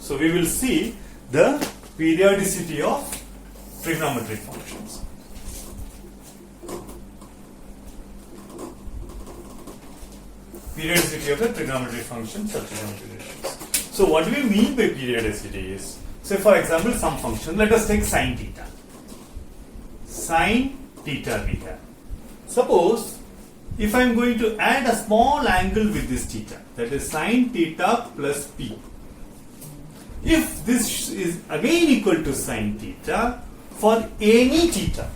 So we will see the periodicity of trigonometric functions. Periodicity of the trigonometric functions or trigonometric ratios. So what do we mean by periodicity is, say for example some function, let us take sine theta. Sine theta we have. Suppose if I am going to add a small angle with this theta, that is sine theta plus p. If this is again equal to sine theta for any theta,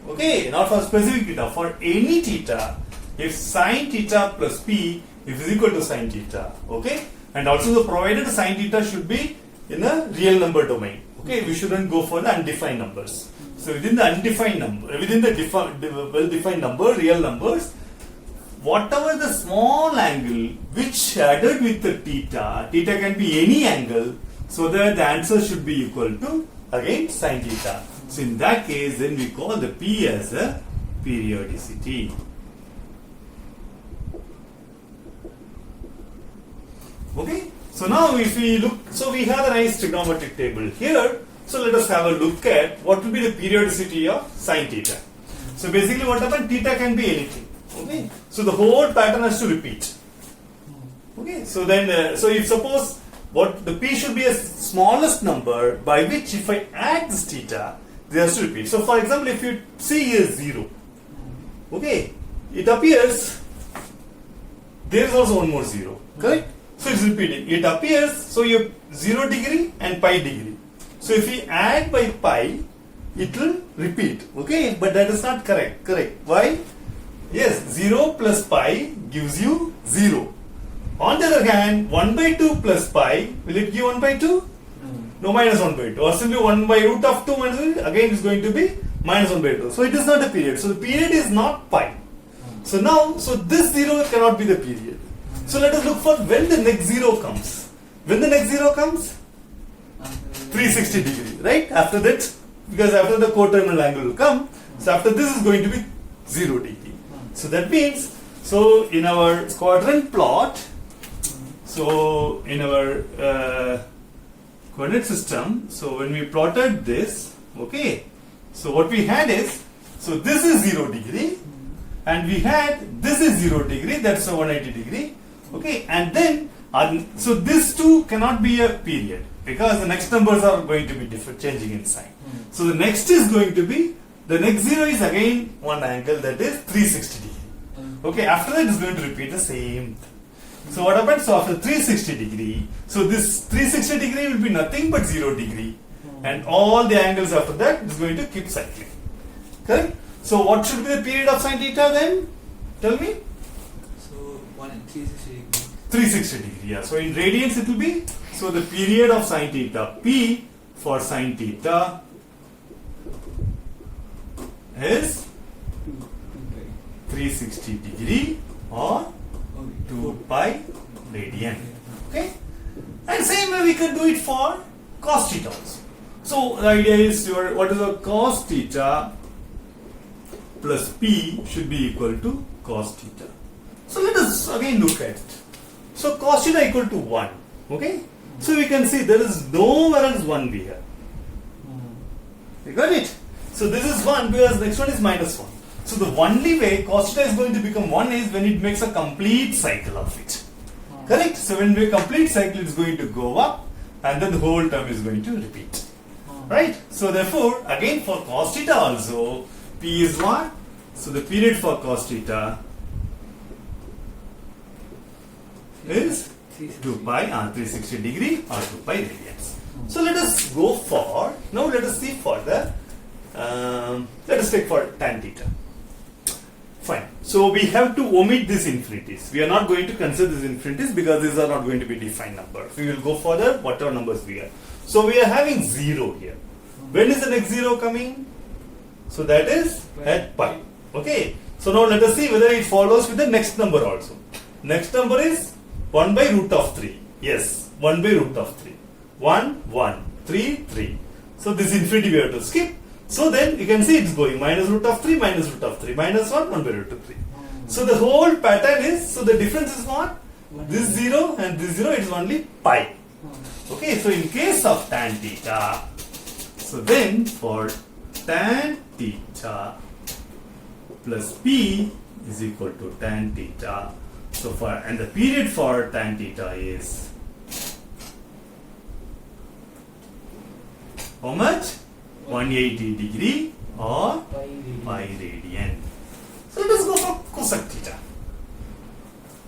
okay, not for specific theta, for any theta, if sine theta plus p if is equal to sine theta, okay, and also the provided sine theta should be in a real number domain, okay, we shouldn't go for the undefined numbers. So within the undefined number, within the well-defined number, real numbers, whatever the small angle which added with the theta, theta can be any angle, so that the answer should be equal to again sine theta. So in that case, then we call the P as a periodicity. Okay. So now if we look, so we have a nice trigonometric table here. So let us have a look at what will be the periodicity of sine theta. So basically what happens, theta can be anything. Okay. So the whole pattern has to repeat. Okay. So then, so if suppose what the P should be a smallest number by which if I add this theta, they has to repeat. So for example, if you see here 0, okay, it appears there is also one more 0, correct? So it's repeating. It appears, so you have 0 degree and pi degree. So if we add by pi, it will repeat, okay? But that is not correct. Correct. Why? Yes, 0 plus pi gives you 0. On the other hand, 1 by 2 plus pi, will it give 1 by 2? No, minus 1 by 2. Or simply 1 by root of 2 minus 1, again is going to be minus 1 by 2. So it is not a period. So the period is not pi. So now, so this 0 cannot be the period. So let us look for when the next 0 comes. When the next 0 comes? 360 degree, right? After that, because after the coterminal angle will come, so after this is going to be 0 degree. So that means, so in our quadrant plot, so in our coordinate system, so when we plotted this, okay, so what we had is, so this is 0 degree, and we had this is 0 degree, that's a 180 degree, okay, and then so this two cannot be a period because the next numbers are going to be different, changing in sign. So the next is going to be, the next 0 is again one angle, that is 360 degree. Okay, after that is going to repeat the same thing. So what happens? So after 360 degree, so this 360 degree will be nothing but 0 degree, and all the angles after that is going to keep cycling. Correct? So what should be the period of sine theta then? Tell me. So 360 degree. 360 degree, yeah. So in radians it will be, so the period of sine theta, P for sine theta is 360 degree or 2 pi radian. Okay? And same way we can do it for cos theta also. So the idea is your, what is the cos theta plus P should be equal to cos theta. So let us again look at it. So cos theta equal to 1. Okay? So we can see there is nowhere else 1 here. You got it? So this is 1 because next one is minus 1. So the only way cos theta is going to become 1 is when it makes a complete cycle of it. Correct? So when we complete cycle, it is going to go up and then the whole term is going to repeat. Right? So therefore, again for cos theta also, P is what? So the period for cos theta is 2 pi 360 degree or 2 pi radians. So let us go for, now let us see for the, let us take for tan theta. Fine. So we have to omit these infinities. We are not going to consider these infinities because these are not going to be defined numbers. We will go for the whatever numbers we have. So we are having 0 here. When is the next 0 coming? So that is at pi. Okay. So now let us see whether it follows with the next number also. Next number is 1 by root of 3. Yes, 1 by root of 3. 1, 1, 3, 3. So this infinity we have to skip. So then you can see it's going minus root of 3, minus root of 3, minus 1, 1 by root of 3. So the whole pattern is, so the difference is what? This 0 and this 0, it is only pi. Okay, so in case of tan theta, so then for tan theta plus P is equal to tan theta. So for, and the period for tan theta is how much? 180 degree or pi radian. So let us go for cosec theta.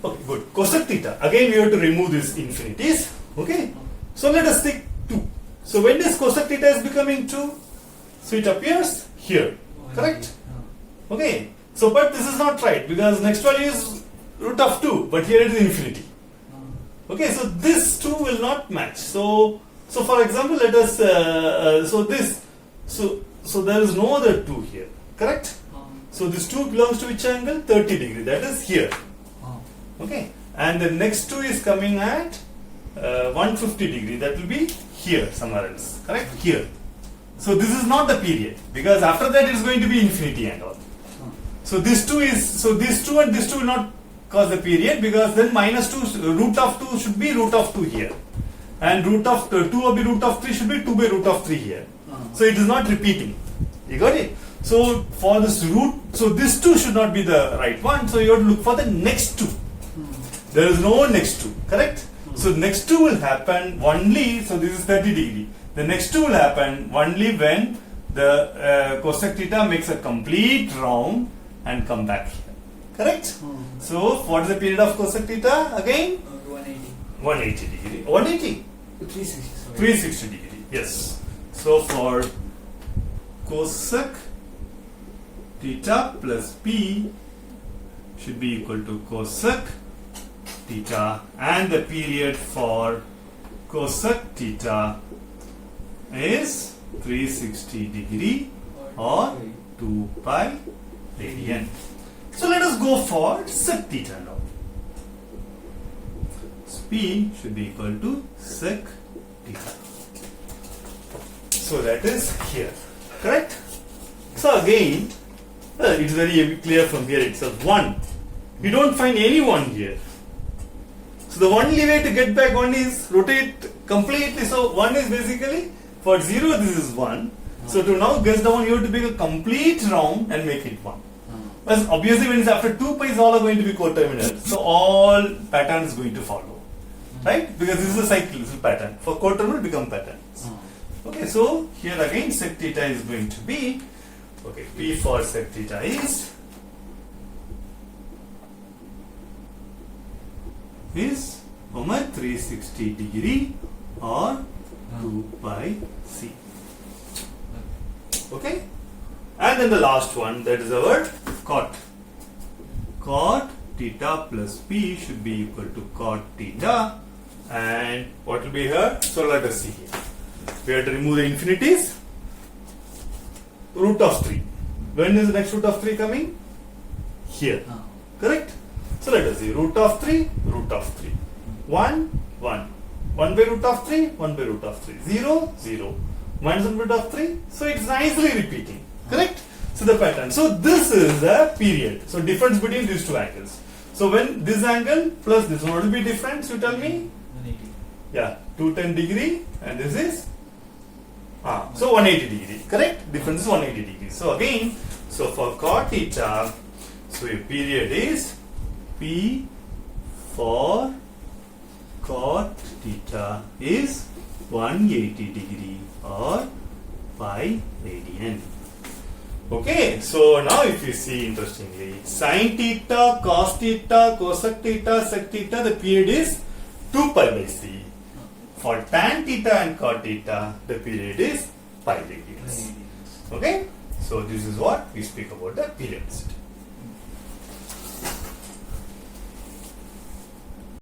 Okay, good. Cosec theta. Again, we have to remove these infinities. Okay. So let us take 2. So when this cosec theta is becoming 2, so it appears here. Correct? Okay. So, but this is not right because next value is root of 2, but here it is infinity. Okay. So this 2 will not match. So for example, let us so there is no other 2 here. Correct? So this 2 belongs to which angle? 30 degree. That is here. Okay. And the next 2 is coming at 150 degree. That will be here somewhere else. Correct? Here. So this is not the period because after that it is going to be infinity and all. So this 2 is, so this 2 and this 2 will not cause the period because then minus 2, root of 2 should be root of 2 here. And root of 2 will be root of 3 should be 2 by root of 3 here. So it is not repeating. You got it? So for this root, so this 2 should not be the right one. So you have to look for the next 2. There is no next 2. Correct? So next 2 will happen only, so this is 30 degree. The next 2 will happen only when the cosec theta makes a complete round and come back here. Correct? So what is the period of cosec theta again? 180. 180 degree. 180? 360. Sorry. 360 degree. Yes. So for cosec theta plus P should be equal to cosec theta, and the period for cosec theta is 360 degree or 2 pi radian. So let us go for sec theta now. P should be equal to sec theta. So that is here. Correct? So again, it is very clear from here itself. 1. We don't find any 1 here. So the only way to get back 1 is rotate completely. So 1 is basically for 0 this is 1. So to now guess the 1 you have to make a complete round and make it 1. But obviously when it's after 2 pi's all are going to be coterminal. So all pattern is going to follow. Right? Because this is a cycle, this is a pattern. For coterminal become patterns. Okay, so here again sec theta is going to be, okay, P for sec theta is how much? 360 degree or 2 pi c. Okay? And then the last one, that is our cot. Cot theta plus P should be equal to cot theta. And what will be here? So let us see here. We have to remove the infinities. Root of 3. When is the next root of 3 coming? Here. Correct? So let us see. Root of 3, root of 3. 1, 1. 1 by root of 3, 1 by root of 3. 0, 0. Minus 1 root of 3. So it's nicely repeating. Correct? So the pattern. So this is the period. So difference between these two angles. So when this angle plus this one will be different, so tell me. 180. Yeah, 210 degree and this is so 180 degree. Correct? Difference is 180 degree. So again, so for cot theta, so your period is P for cot theta is 180 degree or pi radian. Okay, so now if you see interestingly, sin theta, cos theta, cosec theta, sec theta, the period is 2 pi by c. For tan theta and cot theta, the period is pi radians. Okay, so this is what we speak about the periodicity.